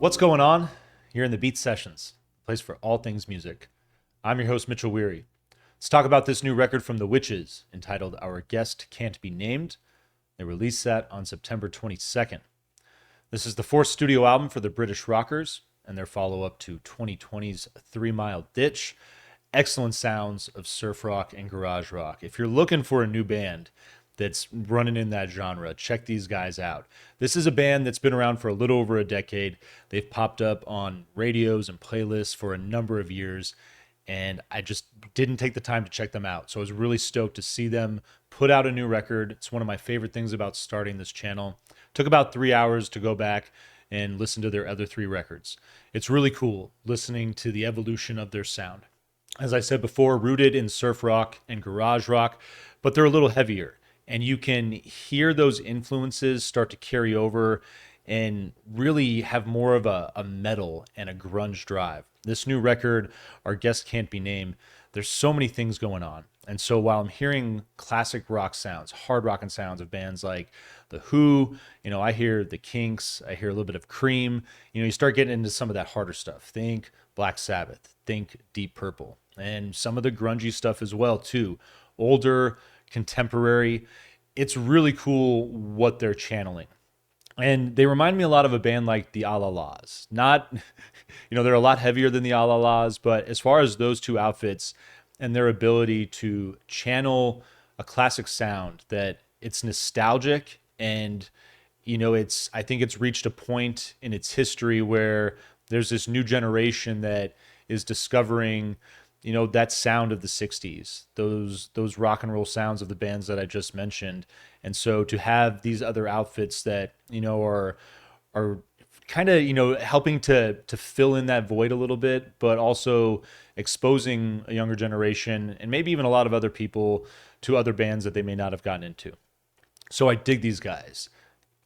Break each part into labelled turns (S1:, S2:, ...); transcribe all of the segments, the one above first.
S1: What's going on? You're in the Beat Sessions, place for all things music. I'm your host, Mitchell Weary. Let's talk about this new record from the Wytches entitled Our Guest Can't Be Named. They released that on September 22nd. This is the fourth studio album for the British Rockers and their follow-up to 2020's 3 Mile Ditch. Excellent sounds of surf rock and garage rock. If you're looking for a new band that's running in that genre, check these guys out. This is a band that's been around for a little over a decade. They've popped up on radios and playlists for a number of years, and I just didn't take the time to check them out. So I was really stoked to see them put out a new record. It's one of my favorite things about starting this channel. Took about 3 hours to go back and listen to their other 3 records. It's really cool listening to the evolution of their sound. As I said before, rooted in surf rock and garage rock, but they're a little heavier. And you can hear those influences start to carry over and really have more of a metal and a grunge drive. This new record, Our Guest Can't Be Named, there's so many things going on. And so while I'm hearing classic rock sounds, hard rockin' sounds of bands like The Who, I hear The Kinks, I hear a little bit of Cream, you start getting into some of that harder stuff. Think Black Sabbath, think Deep Purple, and some of the grungy stuff as well too. Older, contemporary. It's really cool what they're channeling. And they remind me a lot of a band like the Alalas. Not, they're a lot heavier than the Alalas, but as far as those two outfits and their ability to channel a classic sound that it's nostalgic and, I think it's reached a point in its history where there's this new generation that is discovering that sound of the 60s, those rock and roll sounds of the bands that I just mentioned. And so to have these other outfits that, are kind of, helping to fill in that void a little bit, but also exposing a younger generation and maybe even a lot of other people to other bands that they may not have gotten into. So I dig these guys.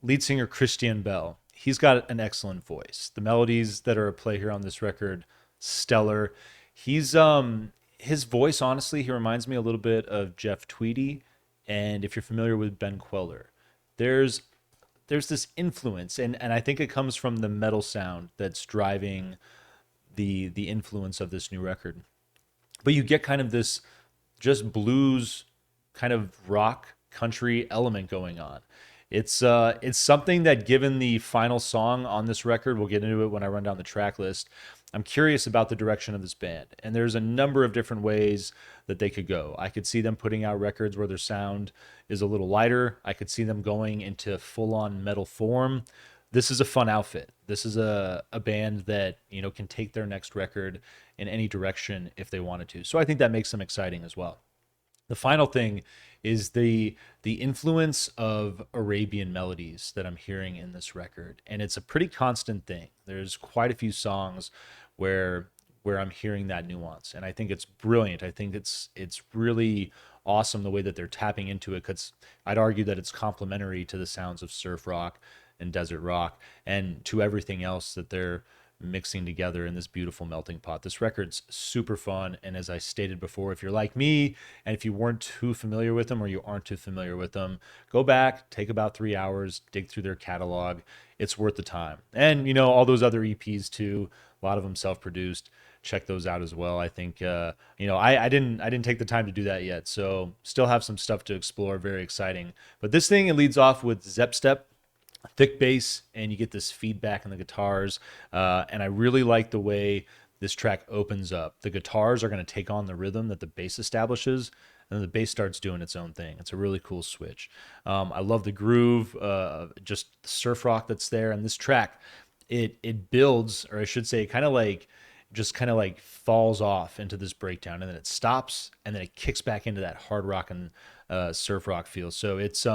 S1: Lead singer Christian Bell, he's got an excellent voice. The melodies that are at play here on this record, stellar. He's his voice, honestly, he reminds me a little bit of Jeff Tweedy, and if you're familiar with Ben Queller, there's this influence, and I think it comes from the metal sound that's driving the influence of this new record. But you get kind of this just blues kind of rock country element going on. It's something that, given the final song on this record, we'll get into it when I run down the track list, I'm curious about the direction of this band. And there's a number of different ways that they could go. I could see them putting out records where their sound is a little lighter. I could see them going into full-on metal form. This is a fun outfit. This is a band that, can take their next record in any direction if they wanted to. So I think that makes them exciting as well. The final thing is the influence of Arabian melodies that I'm hearing in this record, and it's a pretty constant thing. There's quite a few songs where I'm hearing that nuance, and I think it's brilliant. I think it's really awesome the way that they're tapping into it, because I'd argue that it's complementary to the sounds of surf rock and desert rock and to everything else that they're mixing together in this beautiful melting pot. This record's super fun, and as I stated before, if you're like me and if you weren't too familiar with them or you aren't too familiar with them, go back, take about 3 hours, dig through their catalog. It's worth the time. And all those other EPs too, a lot of them self-produced. Check those out as well. I think I didn't take the time to do that yet, so still have some stuff to explore. Very exciting. But this thing, it leads off with Zep Step, thick bass, and you get this feedback in the guitars, and I really like the way this track opens up. The guitars are going to take on the rhythm that the bass establishes, and then the bass starts doing its own thing. It's a really cool switch. I love the groove, just the surf rock that's there, and this track, it builds, or I should say, kind of like falls off into this breakdown, and then it stops, and then it kicks back into that hard rock and surf rock feel. So it's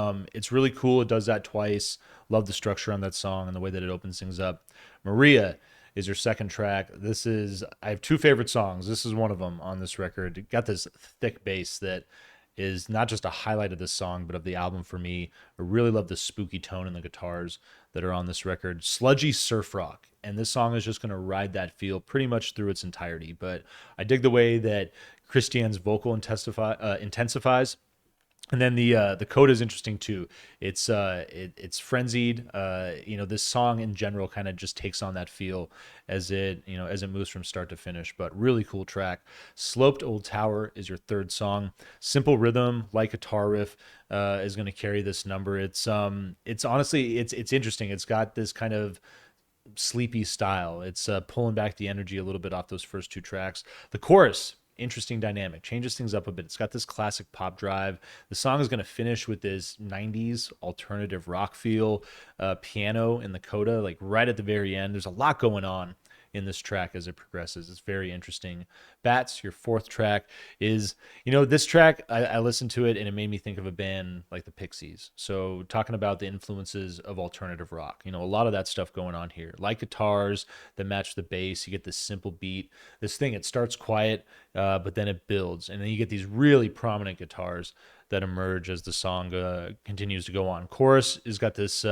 S1: really cool. It does that twice. Love the structure on that song and the way that it opens things up. Maria is your second track. I have 2 favorite songs. This is one of them on this record. It got this thick bass that is not just a highlight of this song, but of the album for me. I really love the spooky tone in the guitars that are on this record. Sludgy surf rock. And this song is just going to ride that feel pretty much through its entirety. But I dig the way that Christian's vocal intensifies. And then the coda is interesting too. It's frenzied. This song in general kind of just takes on that feel as it moves from start to finish. But really cool track. Sloped Old Tower is your third song. Simple rhythm, like guitar riff, is going to carry this number. It's honestly it's interesting. It's got this kind of sleepy style. It's pulling back the energy a little bit off those first two tracks. The chorus, interesting dynamic, changes things up a bit. It's got this classic pop drive. The song is going to finish with this 90s alternative rock feel, piano in the coda, like right at the very end. There's a lot going on in this track as it progresses. It's very interesting. Bats, your fourth track, is, this track, I listened to it and it made me think of a band like the Pixies. So talking about the influences of alternative rock, a lot of that stuff going on here. Like guitars that match the bass, you get this simple beat. This thing, it starts quiet, but then it builds. And then you get these really prominent guitars that emerge as the song continues to go on. Chorus has got this,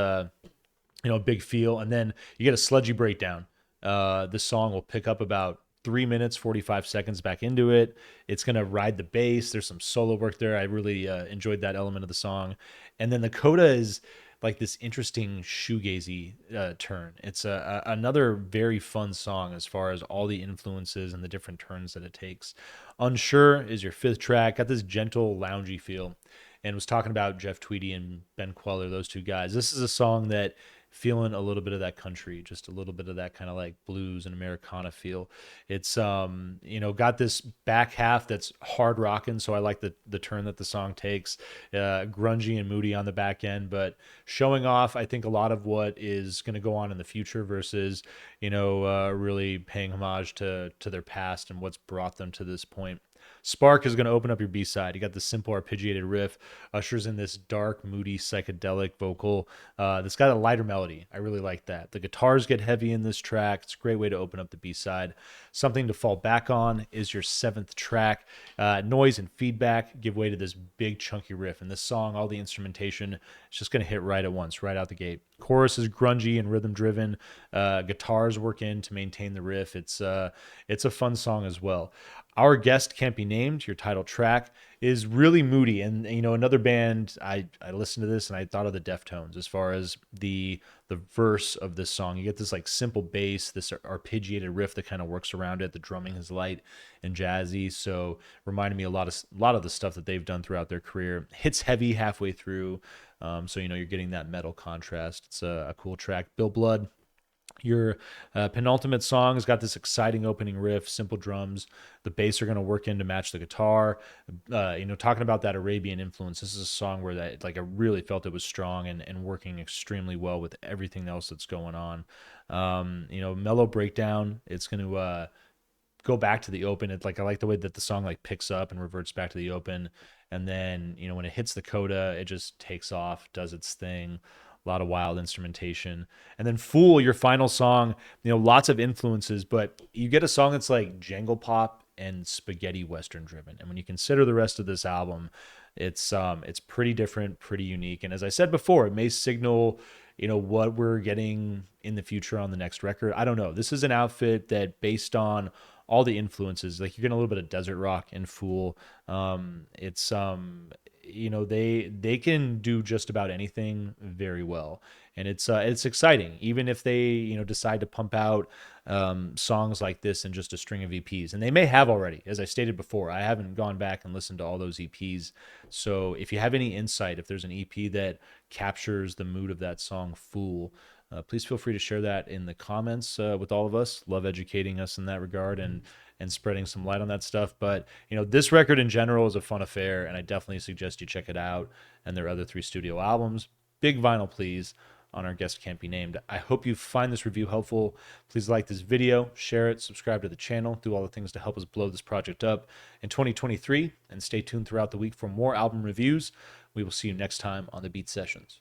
S1: big feel. And then you get a sludgy breakdown. The song will pick up about 3 minutes, 45 seconds back into it. It's going to ride the bass. There's some solo work there. I really enjoyed that element of the song. And then the coda is like this interesting shoegazy turn. It's another very fun song as far as all the influences and the different turns that it takes. Unsure is your fifth track. Got this gentle, loungy feel. And was talking about Jeff Tweedy and Ben Queller, those two guys. This is a song that feeling a little bit of that country, just a little bit of that kind of like blues and Americana feel. It's got this back half that's hard rocking, so I like the turn that the song takes, grungy and moody on the back end, but showing off I think a lot of what is going to go on in the future versus really paying homage to their past and what's brought them to this point. Spark is going to open up your B-side. You got the simple arpeggiated riff, ushers in this dark, moody, psychedelic vocal that's got a lighter melody. I really like that. The guitars get heavy in this track. It's a great way to open up the B-side. Something to fall back on is your seventh track. Noise and feedback give way to this big, chunky riff. And this song, all the instrumentation, is just going to hit right at once, right out the gate. Chorus is grungy and rhythm driven. Guitars work in to maintain the riff. It's a fun song as well. Our Guest Can't Be Named, your title track, is really moody. And, another band, I listened to this and I thought of the Deftones as far as the verse of this song. You get this like simple bass, this arpeggiated riff that kind of works around it. The drumming is light and jazzy. So reminded me a lot of the stuff that they've done throughout their career. Hits heavy halfway through. So, you're getting that metal contrast. It's a cool track. Bill Blood, your penultimate song, has got this exciting opening riff, simple drums. The bass are going to work in to match the guitar. Talking about that Arabian influence, this is a song where that I really felt it was strong and working extremely well with everything else that's going on. Mellow breakdown. It's going to go back to the open. I like the way that the song picks up and reverts back to the open, and then when it hits the coda, it just takes off, does its thing. A lot of wild instrumentation. And then Fool, your final song, lots of influences, but you get a song that's like jangle pop and spaghetti western driven. And when you consider the rest of this album, it's pretty different, pretty unique. And as I said before, it may signal, what we're getting in the future on the next record. I don't know. This is an outfit that, based on all the influences, like you're getting a little bit of desert rock in Fool. They can do just about anything very well, and it's exciting. Even if they decide to pump out songs like this in just a string of EPs, and they may have already. As I stated before, I haven't gone back and listened to all those EPs. So if you have any insight, if there's an EP that captures the mood of that song Fool, please feel free to share that in the comments with all of us. Love educating us in that regard and spreading some light on that stuff. But, this record in general is a fun affair, and I definitely suggest you check it out and their other 3 studio albums. Big vinyl, please, on Our Guest Can't Be Named. I hope you find this review helpful. Please like this video, share it, subscribe to the channel, do all the things to help us blow this project up in 2023, and stay tuned throughout the week for more album reviews. We will see you next time on the Beat Sessions.